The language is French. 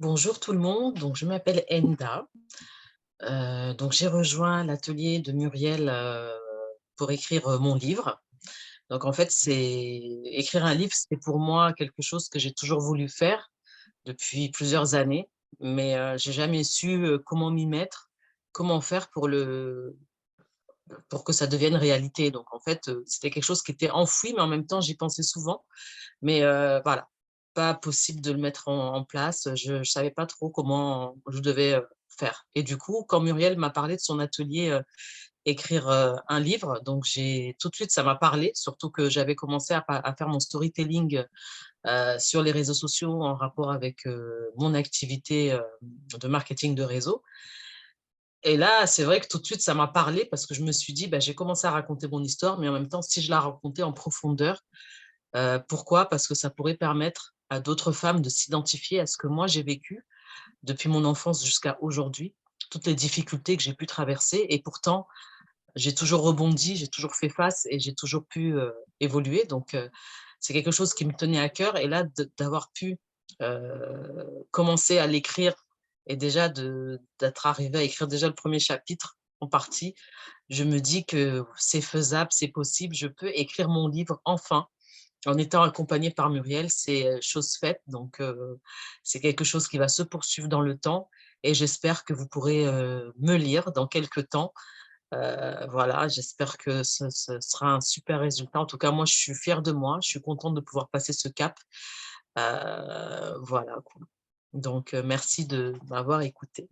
Bonjour tout le monde, donc je m'appelle Enda. Donc j'ai rejoint l'atelier de Muriel pour écrire mon livre. Donc en fait, écrire un livre, c'est pour moi quelque chose que j'ai toujours voulu faire depuis plusieurs années, mais j'ai jamais su comment m'y mettre, comment faire pour que ça devienne réalité. Donc en fait, c'était quelque chose qui était enfoui, mais en même temps, j'y pensais souvent. Mais voilà, pas possible de le mettre en place. Je ne savais pas trop comment je devais, faire et du coup, quand Muriel m'a parlé de son atelier, écrire, un livre, donc j'ai tout de suite ça m'a parlé, surtout que j'avais commencé à faire mon storytelling, sur les réseaux sociaux en rapport avec, mon activité, de marketing de réseau et là, c'est vrai que tout de suite ça m'a parlé parce que je me suis dit: «Bah, j'ai commencé à raconter mon histoire, mais en même temps, si je la racontais en profondeur». Pourquoi? Parce que ça pourrait permettre à d'autres femmes de s'identifier à ce que moi j'ai vécu depuis mon enfance jusqu'à aujourd'hui, toutes les difficultés que j'ai pu traverser et pourtant j'ai toujours rebondi, j'ai toujours fait face et j'ai toujours pu, évoluer donc c'est quelque chose qui me tenait à cœur et là d'avoir pu, commencer à l'écrire et déjà d'être arrivée à écrire déjà le premier chapitre en partie, je me dis que c'est faisable, c'est possible, je peux écrire mon livre enfin. En étant accompagnée par Muriel, c'est, chose faite, donc c'est quelque chose qui va se poursuivre dans le temps et j'espère que vous pourrez, me lire dans quelque temps. Voilà, j'espère que ce sera un super résultat. En tout cas, moi, je suis fière de moi, je suis contente de pouvoir passer ce cap. Voilà, quoi. Donc merci de m'avoir écoutée.